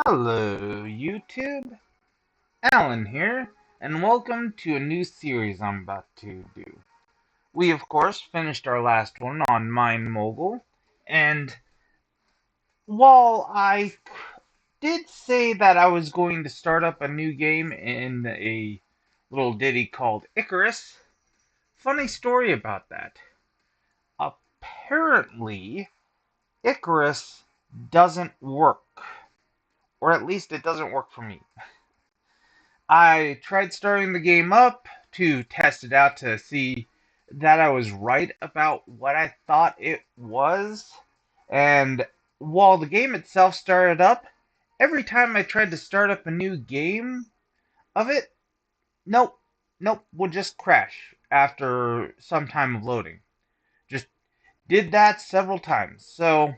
Hello, YouTube. Alan here, and welcome to a new series I'm about to do. We, of course, finished our last one on Mind Mogul, and while I did say that I was going to start up a new game in a little ditty called Icarus, funny story about that. Apparently, Icarus doesn't work, or at least it doesn't work for me. I tried starting the game up to test it out to see that I was right about what I thought it was. And while the game itself started up, every time I tried to start up a new game of it, nope, nope, would just crash after some time of loading. Just did that several times. So,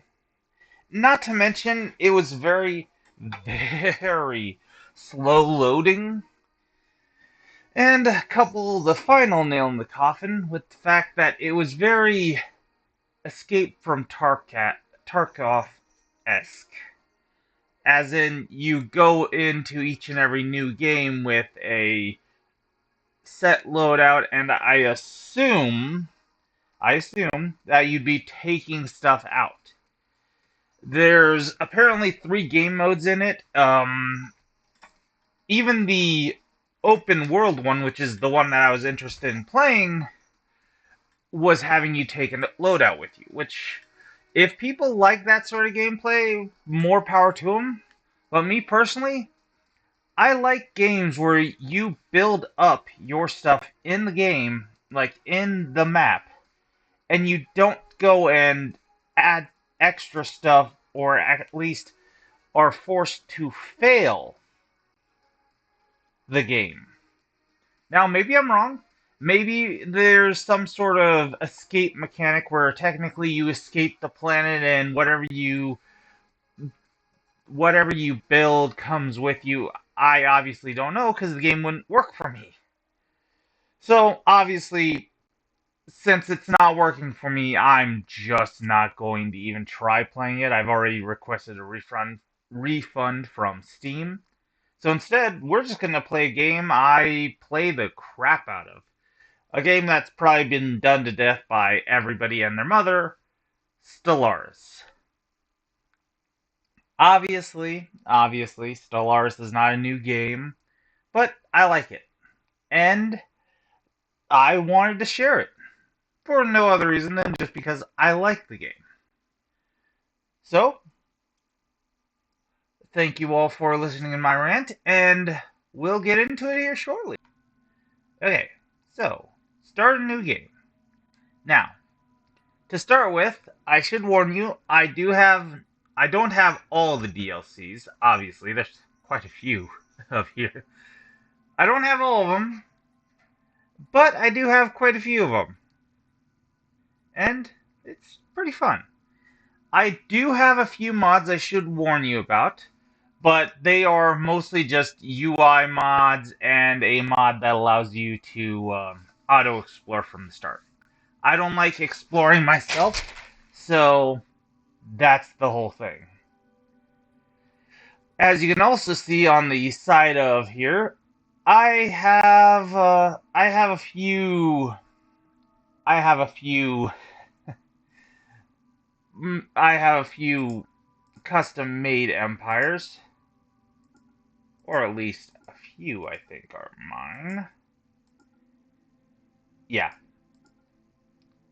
not to mention, it was very slow loading. And couple the final nail in the coffin with the fact that it was very Escape from Tarkov-esque. As in, you go into each and every new game with a set loadout, and I assume that you'd be taking stuff out. There's apparently 3 game modes in it. Even the open world one, which is the one that I was interested in playing, was having you take a loadout with you, which, if people like that sort of gameplay, more power to them. But me personally, I like games where you build up your stuff in the game, like in the map, and you don't go and add extra stuff, or at least are forced to fail the game. Now, maybe I'm wrong. Maybe there's some sort of escape mechanic where technically you escape the planet and whatever you build comes with you. I obviously don't know because the game wouldn't work for me. So, obviously, since it's not working for me, I'm just not going to even try playing it. I've already requested a refund from Steam. So instead, we're just going to play a game I play the crap out of. A game that's probably been done to death by everybody and their mother, Stellaris. Obviously, Stellaris is not a new game, but I like it. And I wanted to share it for no other reason than just because I like the game. So, thank you all for listening to my rant, and we'll get into it here shortly. Okay, so, start a new game. Now, to start with, I should warn you, I don't have all the DLCs, obviously, there's quite a few of here. I don't have all of them, but I do have quite a few of them. And it's pretty fun. I do have a few mods I should warn you about, but they are mostly just UI mods and a mod that allows you to auto-explore from the start. I don't like exploring myself, so that's the whole thing. As you can also see on the side of here, I have a few I have a few I have a few custom made empires, or at least a few I think are mine. Yeah,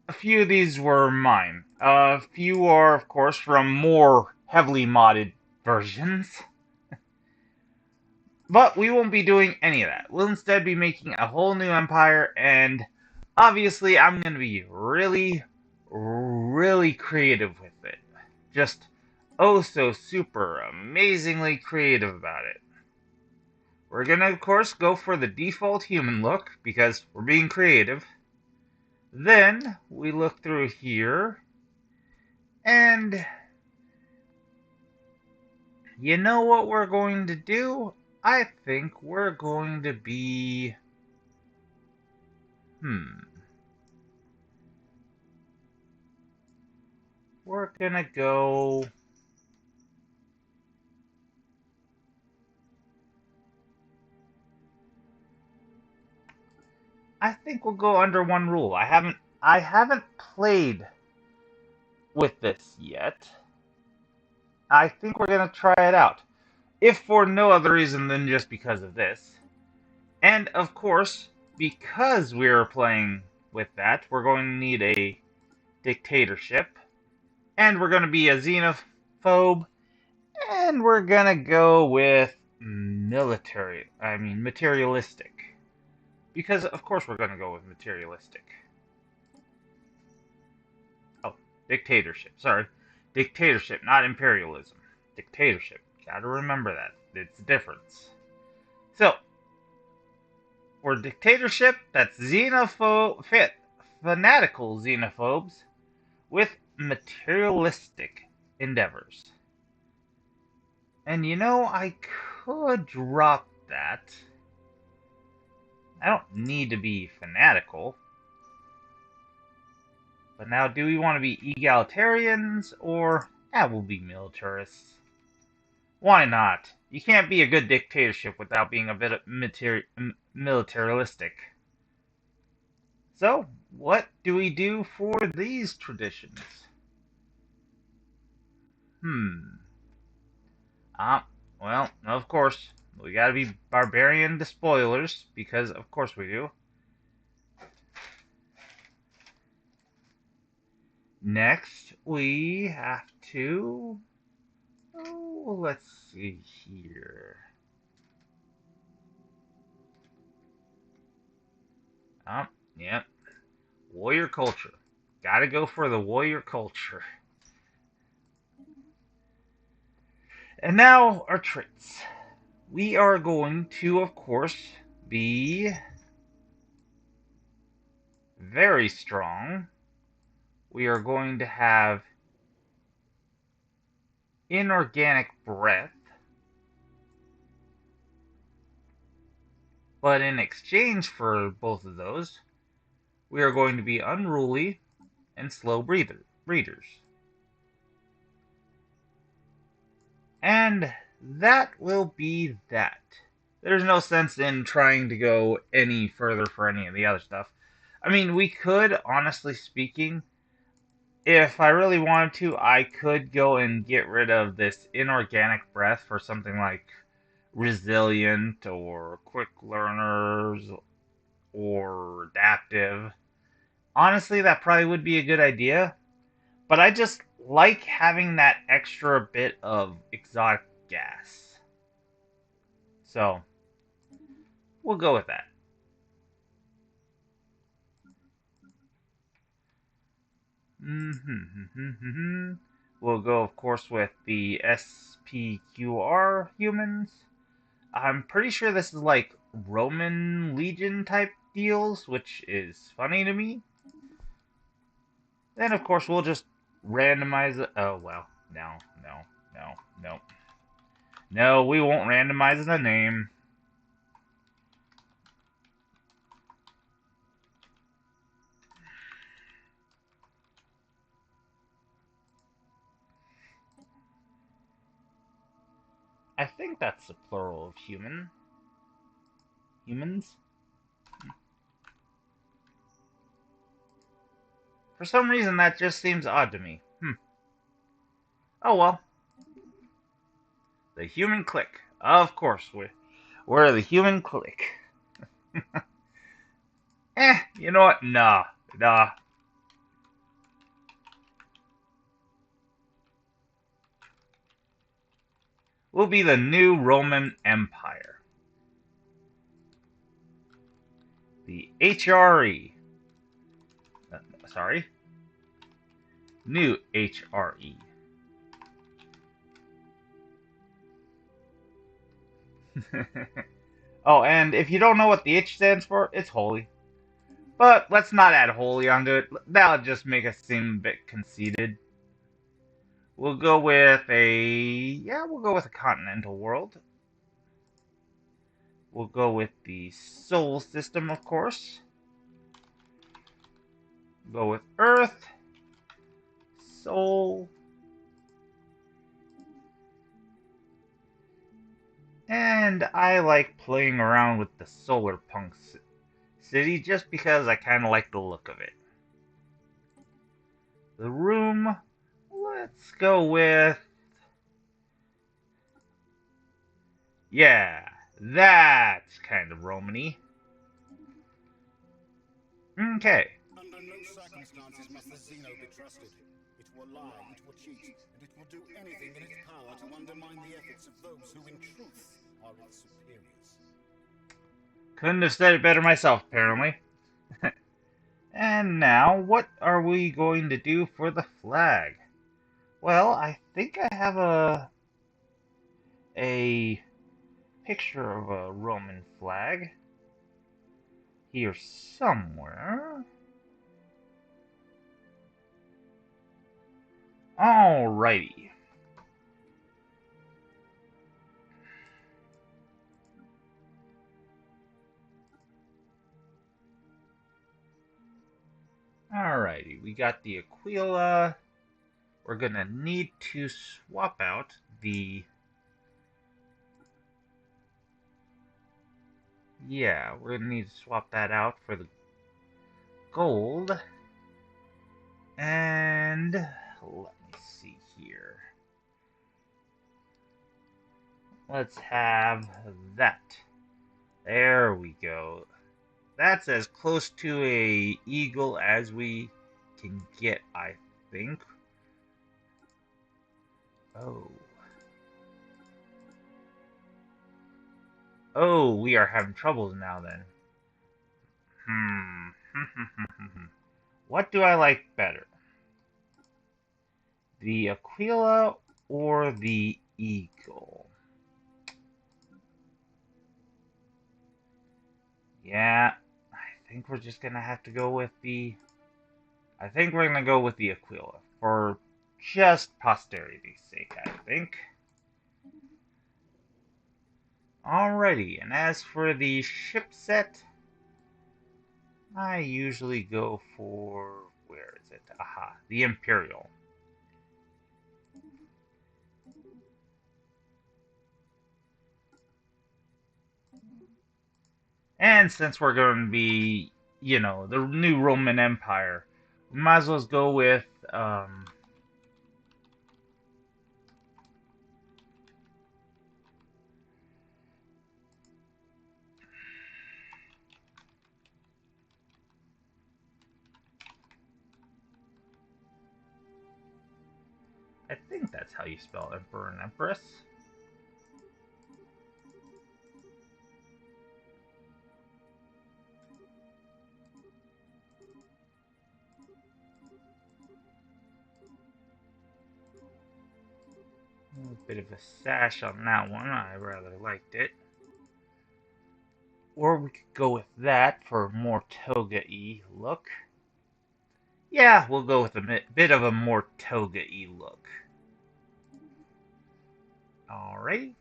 a few of these were mine. A few are, of course, from more heavily modded versions. But we won't be doing any of that. We'll instead be making a whole new empire, and obviously I'm going to be really creative with it. Just oh so super amazingly creative about it. We're going to, of course, go for the default human look, because we're being creative. Then we look through here, and you know what we're going to do? I think we're going to be... We're gonna go... I think we'll go under one rule. I haven't played with this yet. I think we're gonna try it out. If for no other reason than just because of this. And of course, because we're playing with that, we're going to need a dictatorship. And we're gonna be a xenophobe. And we're gonna go with materialistic. Because of course we're gonna go with materialistic. Oh, dictatorship. Sorry. Dictatorship, not imperialism. Dictatorship. Gotta remember that. It's a difference. So, for dictatorship, that's fanatical xenophobes with materialistic endeavors. And you know, I could drop that. I don't need to be fanatical. But now, do we want to be egalitarians, or we'll be militarists? Why not? You can't be a good dictatorship without being a bit militaristic. So, what do we do for these traditions? Well, of course, we gotta be barbarian despoilers, because of course we do. Next, we have to... Oh, let's see here. Yep. Warrior culture. Gotta go for the warrior culture. And now, our traits. We are going to, of course, be very strong. We are going to have inorganic breath. But in exchange for both of those, we are going to be unruly and slow breeders. And that will be that. There's no sense in trying to go any further for any of the other stuff. I mean, we could, honestly speaking, if I really wanted to, I could go and get rid of this inorganic breath for something like resilient or quick learners or adaptive. Honestly, that probably would be a good idea, but I just like having that extra bit of exotic gas. So, we'll go with that. We'll go, of course, with the SPQR humans. I'm pretty sure this is like Roman Legion type deals, which is funny to me. Then, of course, we'll just randomize it. Oh, well. No. No, we won't randomize the name. I think that's the plural of human. Humans? For some reason, that just seems odd to me. Oh well. The human clique. Of course, we're the human clique. You know what? Nah. We'll be the new Roman Empire. The HRE. Sorry. New HRE. Oh, and if you don't know what the H stands for, it's holy. But let's not add holy onto it. That'll just make us seem a bit conceited. We'll go with a continental world. We'll go with the Sol system, of course. Go with Earth, Sol, and I like playing around with the solar punk city just because I kind of like the look of it. The room, let's go with... Yeah, that's kind of Romany. Okay. Under no circumstances must the Xeno be trusted. It will lie, it will cheat, and it will do anything in its power to undermine the efforts of those who in truth are its superiors. Couldn't have said it better myself, apparently. And now, what are we going to do for the flag? Well, I think I have a picture of a Roman flag here somewhere. Alrighty. Alrighty, we got the Aquila. We're gonna need to swap out the... Yeah, we're gonna need to swap that out for the gold. And let me see here. Let's have that. There we go. That's as close to a eagle as we can get, I think. Oh. Oh, we are having troubles now then. What do I like better? The Aquila or the eagle? Yeah, I think we're just gonna have to go with the... I think we're gonna go with the Aquila for just posterity's sake, I think. Alrighty, and as for the ship set, I usually go for... Where is it? Aha, the Imperial. And since we're going to be, you know, the new Roman Empire, we might as well go with, I think that's how you spell Emperor and Empress. A bit of a sash on that one, I rather liked it. Or we could go with that for a more toga-y look. Yeah, we'll go with a bit of a more toga-y look. Alright.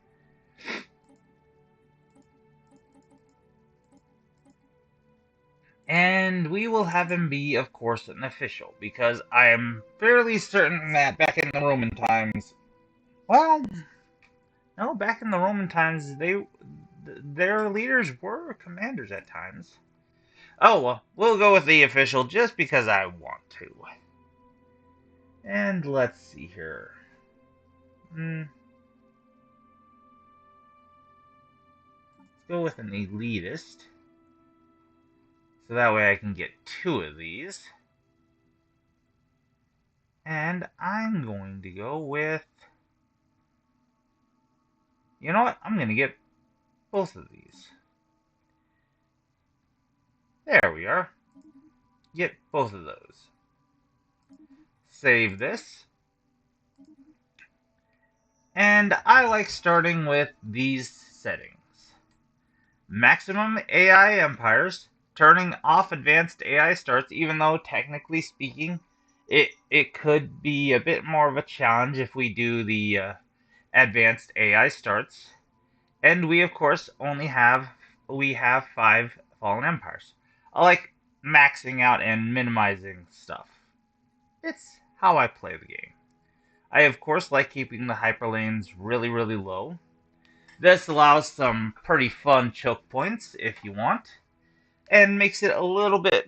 And we will have him be, of course, an official, because I am fairly certain that back in the Roman times, well, no, back in the Roman times, their leaders were commanders at times. Oh, well, we'll go with the official just because I want to. And let's see here. Let's go with an elitist. So that way I can get 2 of these. And I'm going to go with... You know what? I'm going to get both of these. There we are. Get both of those. Save this. And I like starting with these settings. Maximum AI empires. Turning off advanced AI starts, even though technically speaking, it could be a bit more of a challenge if we do the advanced AI starts. And we of course only have 5 fallen empires. I like maxing out and minimizing stuff. It's how I play the game. I of course like keeping the hyperlanes really low. This allows some pretty fun choke points if you want. and makes it a little bit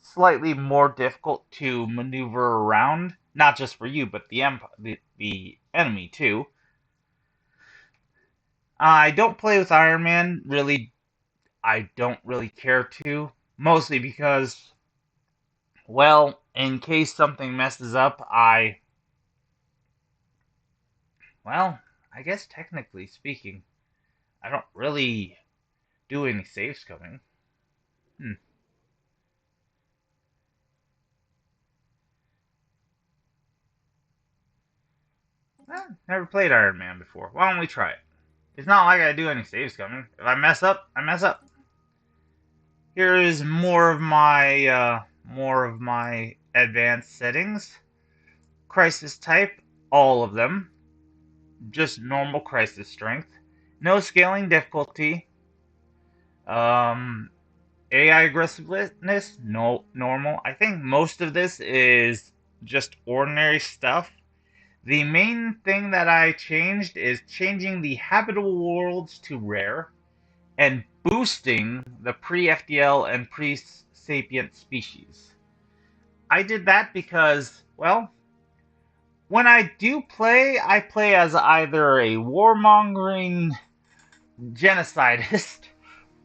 slightly more difficult to maneuver around, not just for you, but the enemy too. I don't play with Iron Man, really. I don't really care to, mostly because, well, in case something messes up, well, I guess technically speaking, I don't really do any saves coming. Hmm. Well, never played Iron Man before. Why don't we try it? It's not like I do any saves coming. If I mess up, I mess up. Here is more of my advanced settings. Crisis type, all of them. Just normal crisis strength. No scaling difficulty. Um, AI aggressiveness, no normal. I think most of this is just ordinary stuff. The main thing that I changed is changing the habitable worlds to rare and boosting the pre-FDL and pre-sapient species. I did that because, well, when I do play, I play as either a warmongering genocidist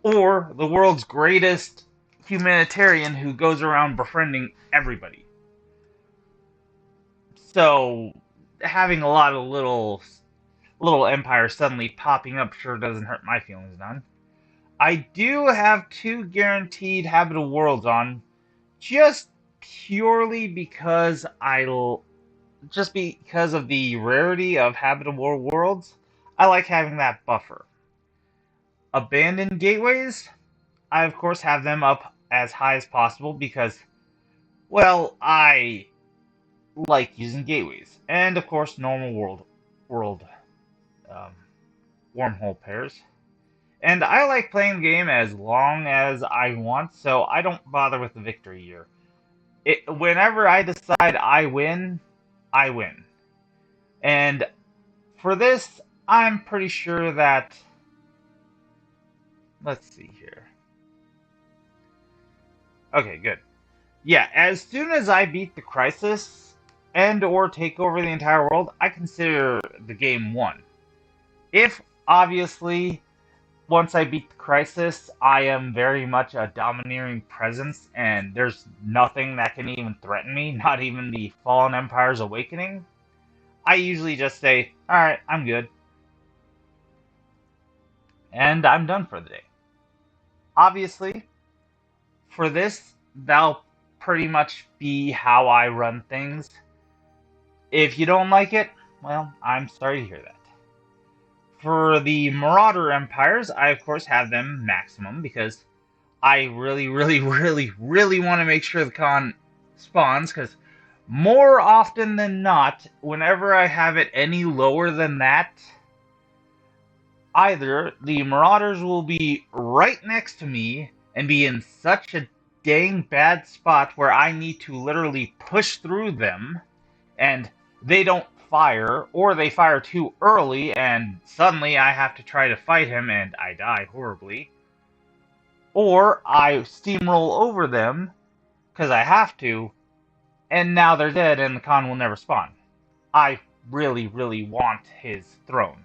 or the world's greatest humanitarian who goes around befriending everybody. So having a lot of little empires suddenly popping up sure doesn't hurt my feelings none. I do have 2 guaranteed habitable worlds on, just purely because just because of the rarity of habitable worlds. I like having that buffer. Abandoned gateways, I of course have them up as high as possible because, well, I like using gateways, and of course normal world um, wormhole pairs. And I like playing the game as long as I want, so I don't bother with the victory year. Whenever I decide I win, I win. And for this, I'm pretty sure that. Let's see here. Okay, good. Yeah, as soon as I beat the crisis and or take over the entire world, I consider the game won. If obviously once I beat the crisis, I am very much a domineering presence, and there's nothing that can even threaten me, not even the Fallen Empire's awakening. I usually just say, alright, I'm good. And I'm done for the day. Obviously, for this, that'll pretty much be how I run things. If you don't like it, well, I'm sorry to hear that. For the Marauder Empires, I of course have them maximum because I really want to make sure the con spawns, because more often than not, whenever I have it any lower than that, either the Marauders will be right next to me and be in such a dang bad spot where I need to literally push through them, and they don't fire, or they fire too early, and suddenly I have to try to fight him and I die horribly. Or I steamroll over them, because I have to, and now they're dead and the Khan will never spawn. I really want his throne.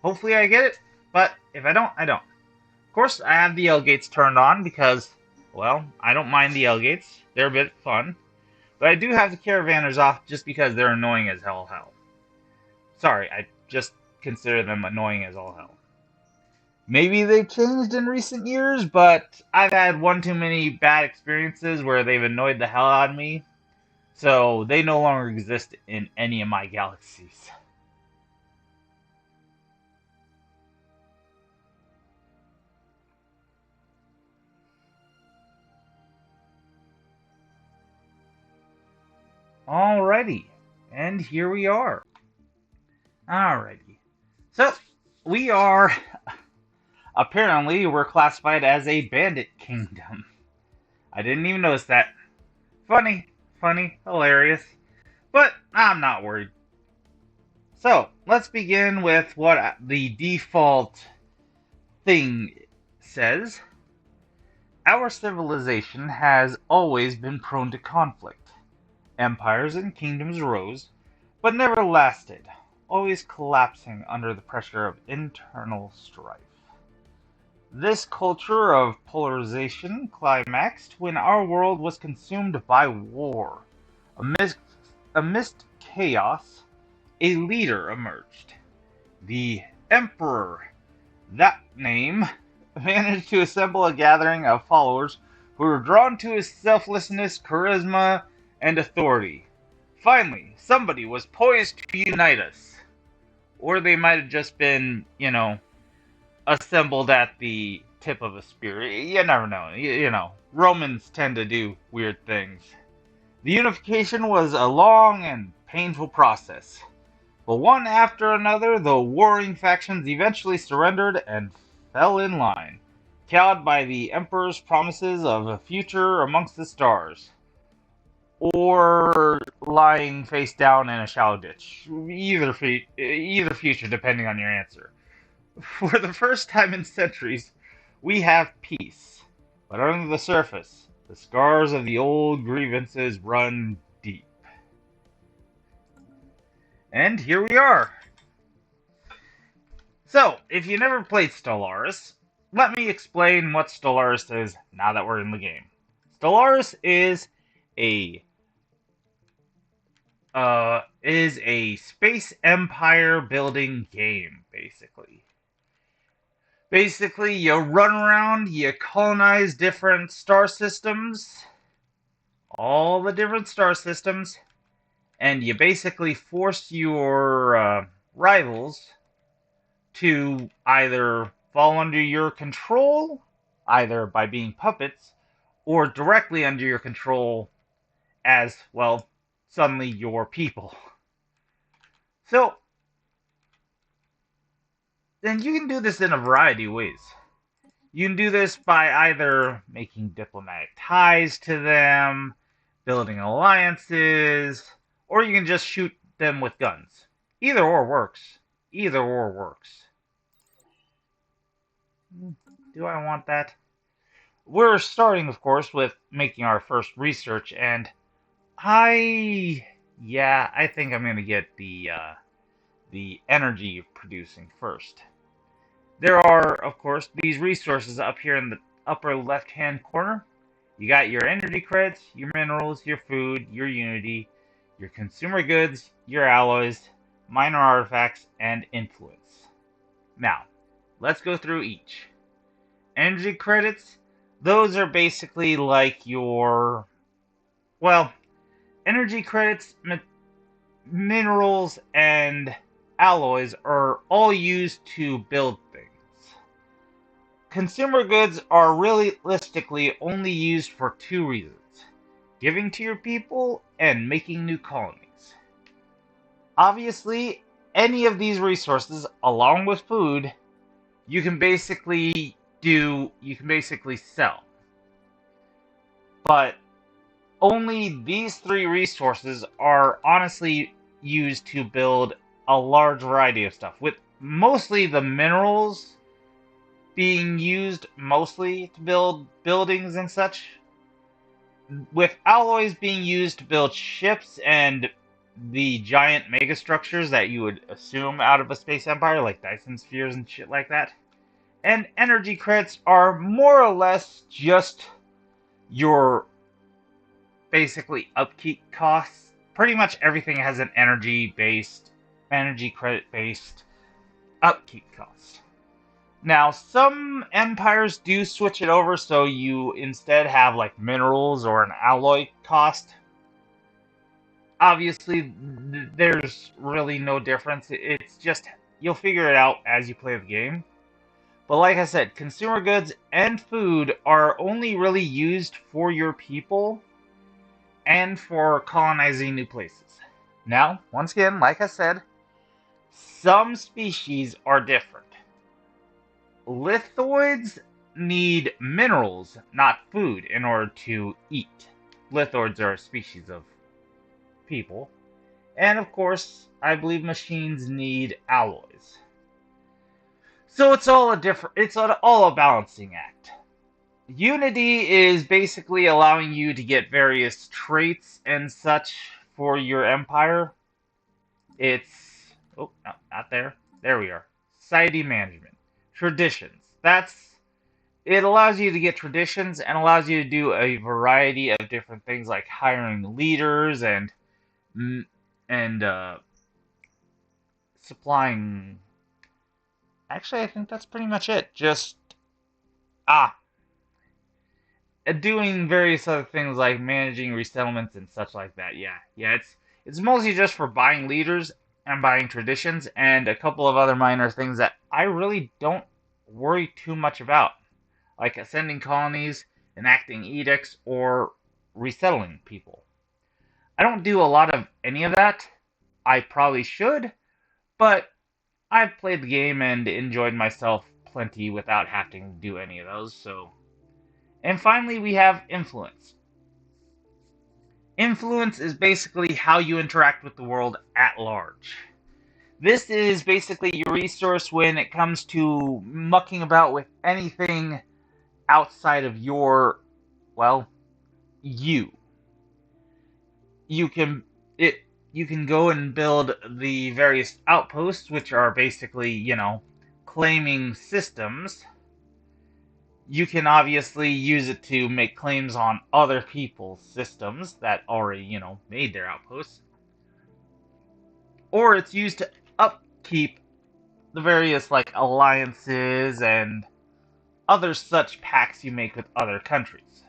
Hopefully I get it, but if I don't, I don't. Of course, I have the L gates turned on because, well, I don't mind the L gates. They're a bit fun. But I do have the caravanners off just because they're annoying as hell. Sorry, I just consider them annoying as all hell. Maybe they've changed in recent years, but I've had one too many bad experiences where they've annoyed the hell out of me, so they no longer exist in any of my galaxies. Alrighty, and here we are. Alrighty. So, we are. Apparently, we're classified as a bandit kingdom. I didn't even notice that. Funny, hilarious. But I'm not worried. So, let's begin with what the default thing says. Our civilization has always been prone to conflict. Empires and kingdoms arose, but never lasted, always collapsing under the pressure of internal strife. This culture of polarization climaxed when our world was consumed by war. Amidst chaos, a leader emerged. The Emperor. That name managed to assemble a gathering of followers who were drawn to his selflessness, charisma, and authority. Finally, somebody was poised to unite us. Or they might have just been, assembled at the tip of a spear. You never know. Romans tend to do weird things. The unification was a long and painful process. But one after another, the warring factions eventually surrendered and fell in line, cowed by the Emperor's promises of a future amongst the stars, or lying face down in a shallow ditch. Either future, depending on your answer. For the first time in centuries, we have peace, but under the surface, the scars of the old grievances run deep. And here we are. So, if you never played Stellaris, let me explain what Stellaris is now that we're in the game. Stellaris is a space empire building game, basically. Basically, you run around, you colonize different star systems, all the different star systems, and you basically force your rivals to either fall under your control, either by being puppets, or directly under your control as, well, suddenly your people. So, then you can do this in a variety of ways. You can do this by either making diplomatic ties to them, building alliances, or you can just shoot them with guns. Either or works. Either or works. Do I want that? We're starting, of course, with making our first research, and I think I'm gonna get the energy producing first. There are, of course, these resources up here in the upper left-hand corner. You got your energy credits, your minerals, your food, your unity, your consumer goods, your alloys, minor artifacts, and influence. Now, let's go through each. Energy credits, those are basically like your, well, energy credits, minerals, and alloys are all used to build things. Consumer goods are realistically only used for two reasons: giving to your people and making new colonies. Obviously, any of these resources, along with food, you can basically sell. But only these three resources are honestly used to build a large variety of stuff, with mostly the minerals being used mostly to build buildings and such, with alloys being used to build ships and the giant megastructures that you would assume out of a space empire, like Dyson spheres and shit like that. And energy credits are more or less just your basically upkeep costs. Pretty much everything has an energy credit based upkeep cost. Now, some empires do switch it over so you instead have like minerals or an alloy cost. Obviously, there's really no difference. It's just, you'll figure it out as you play the game. But like I said, consumer goods and food are only really used for your people and for colonizing new places. Now, once again, like I said, some species are different. Lithoids need minerals, not food, in order to eat. Lithoids are a species of people. And of course, I believe machines need alloys. So it's all a balancing act. Unity is basically allowing you to get various traits and such for your empire. It's oh, no, not there. There we are. Society management, traditions. That's it allows you to get traditions and allows you to do a variety of different things like hiring leaders mm, and supplying. Actually, I think that's pretty much it. Just ah, doing various other things like managing resettlements and such like that. Yeah. It's mostly just for buying leaders and buying traditions and a couple of other minor things that I really don't worry too much about, like ascending colonies, enacting edicts, or resettling people. I don't do a lot of any of that. I probably should, but I've played the game and enjoyed myself plenty without having to do any of those, so. And finally, we have influence. Influence is basically how you interact with the world at large. This is basically your resource when it comes to mucking about with anything outside of your, well, you. You can it you can go and build the various outposts, which are basically, claiming systems. You can obviously use it to make claims on other people's systems that already, made their outposts. Or it's used to upkeep the various, like, alliances and other such pacts you make with other countries.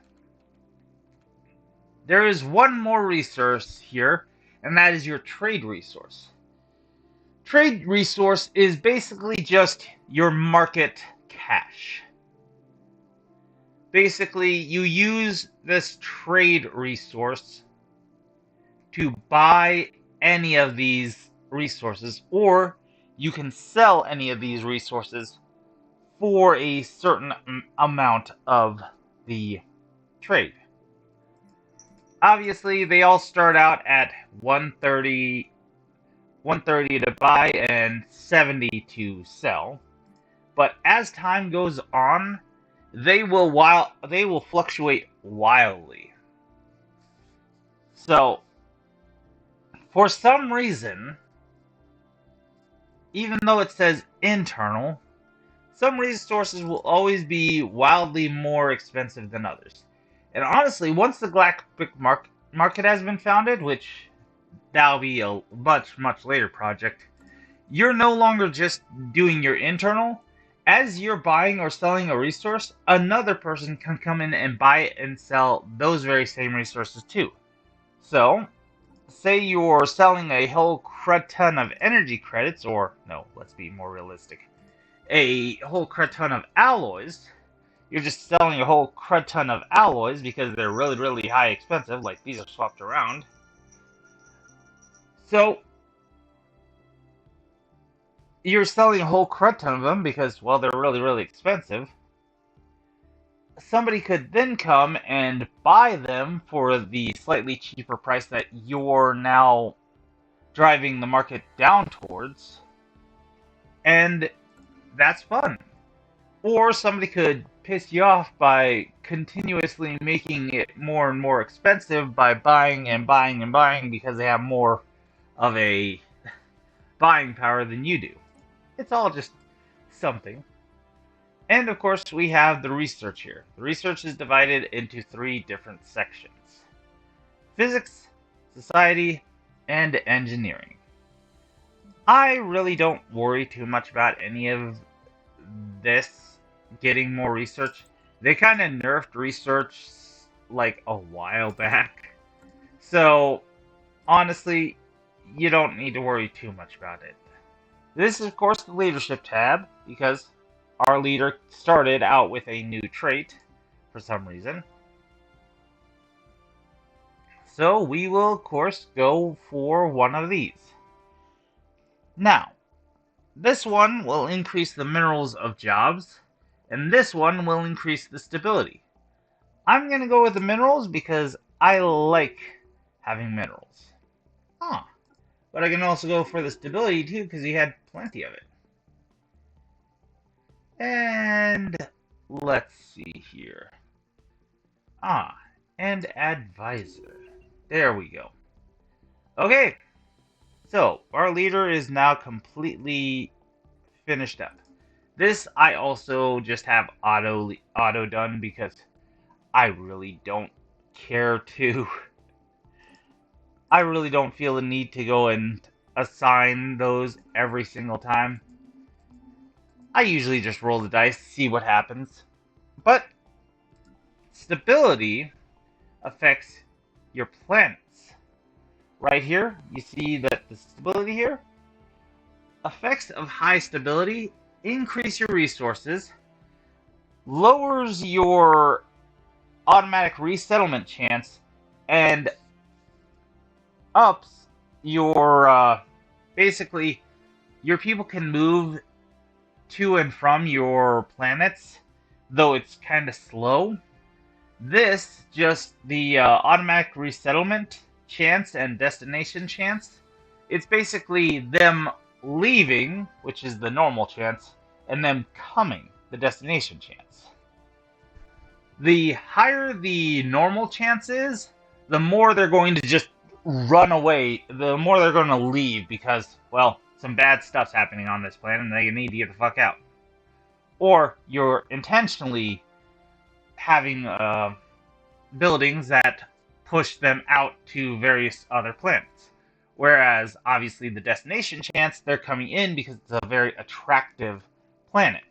There is one more resource here, and that is your trade resource. Trade resource is basically just your market cash. Basically, you use this trade resource to buy any of these resources, or you can sell any of these resources for a certain amount of the trade. Obviously, they all start out at 130, 130 to buy and 70 to sell. But as time goes on, they will fluctuate wildly. So, for some reason, even though it says internal, some resources will always be wildly more expensive than others. And honestly, once the Galactic Market has been founded, which that'll be a much, much later project, you're no longer just doing your internal. As you're buying or selling a resource, another person can come in and buy and sell those very same resources too. So, say you're selling a whole crud ton of energy credits, or no, let's be more realistic, a whole crud ton of alloys. You're just selling a whole crud ton of alloys because they're really, really high expensive, like these are swapped around. So, you're selling a whole crud ton of them because, well, they're really, really expensive. Somebody could then come and buy them for the slightly cheaper price that you're now driving the market down towards. And that's fun. Or somebody could piss you off by continuously making it more and more expensive by buying and buying and buying because they have more of a buying power than you do. It's all just something. And of course, we have the research here. The research is divided into 3 different sections: physics, society, and engineering. I really don't worry too much about any of this getting more research. They kind of nerfed research like a while back. So, honestly, you don't need to worry too much about it. This is, of course, the leadership tab, because our leader started out with a new trait for some reason. So we will, of course, go for one of these. Now, this one will increase the minerals of jobs, and this one will increase the stability. I'm going to go with the minerals because I like having minerals. Huh. But I can also go for the stability too because he had plenty of it. And let's see here. Ah, and advisor. There we go. Okay, so our leader is now completely finished up. This I also just have auto done because I really don't care to. I really don't feel the need to go and assign those every single time. I usually just roll the dice, see what happens. But stability affects your planets. Right here, you see that the stability here, effects of high stability increase your resources, lowers your automatic resettlement chance, and ups your basically your people can move to and from your planets, though it's kind of slow. This just the automatic resettlement chance and destination chance. It's basically them leaving, which is the normal chance, and them coming, the destination chance. The higher the normal chance is, the more they're going to just run away, the more they're going to leave because, well, some bad stuff's happening on this planet and they need to get the fuck out. Or you're intentionally having buildings that push them out to various other planets. Whereas, obviously, the destination chance, they're coming in because it's a very attractive planet.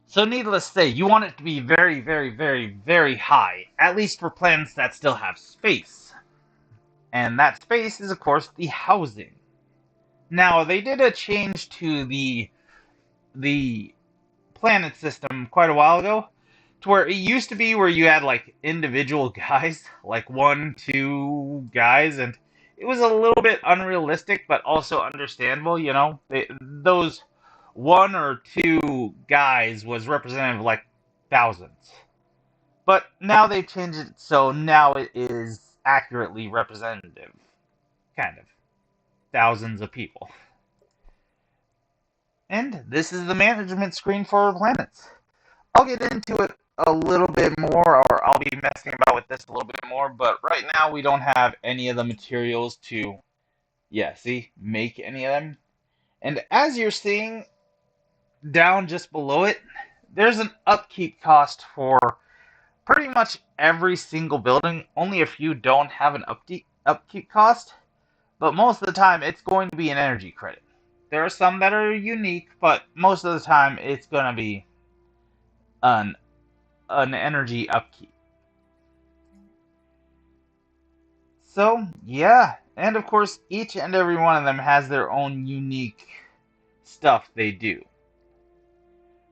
So needless to say, you want it to be very, very, very, very high, at least for planets that still have space. And that space is, of course, the housing. Now, they did a change to the planet system quite a while ago, to where it used to be where you had, like, individual guys, like 1, 2 guys, and it was a little bit unrealistic, but also understandable, you know? Those 1 or 2 guys was representative of like thousands. But now they've changed it so now it is accurately representative. Kind of. Thousands of people. And this is the management screen for planets. I'll get into it a little bit more, or I'll be messing about with this a little bit more, but right now we don't have any of the materials to, yeah, see, make any of them. And as you're seeing, down just below it, there's an upkeep cost for pretty much every single building. Only a few don't have an upkeep cost, but most of the time it's going to be an energy credit. There are some that are unique, but most of the time it's going to be an energy upkeep. So, yeah, and of course each and every one of them has their own unique stuff they do.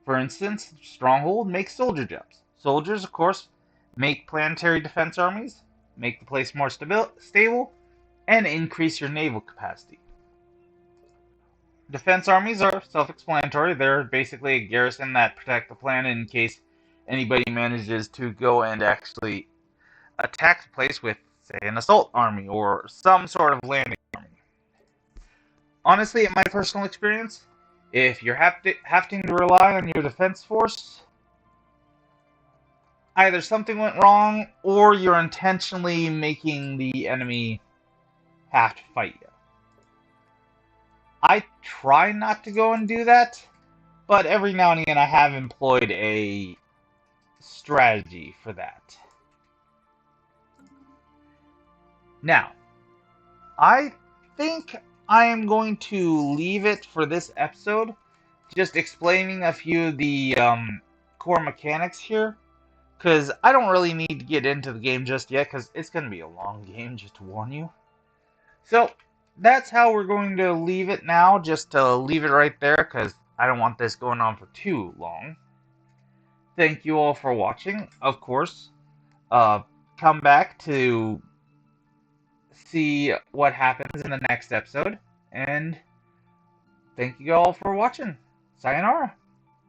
For instance, Stronghold makes soldier jumps. Soldiers, of course, make planetary defense armies, make the place more stable, and increase your naval capacity. Defense armies are self-explanatory. They're basically a garrison that protect the planet in case anybody manages to go and actually attack the place with, say, an assault army or some sort of landing army. Honestly, in my personal experience, if you're having to rely on your defense force, either something went wrong or you're intentionally making the enemy have to fight you. I try not to go and do that, but every now and again I have employed a strategy for that. Now, I think I am going to leave it for this episode, just explaining a few of the core mechanics here, because I don't really need to get into the game just yet, because it's going to be a long game, just to warn you. So, that's how we're going to leave it now, just to leave it right there, because I don't want this going on for too long. Thank you all for watching, of course. Come back to see what happens in the next episode, and thank you all for watching. Sayonara.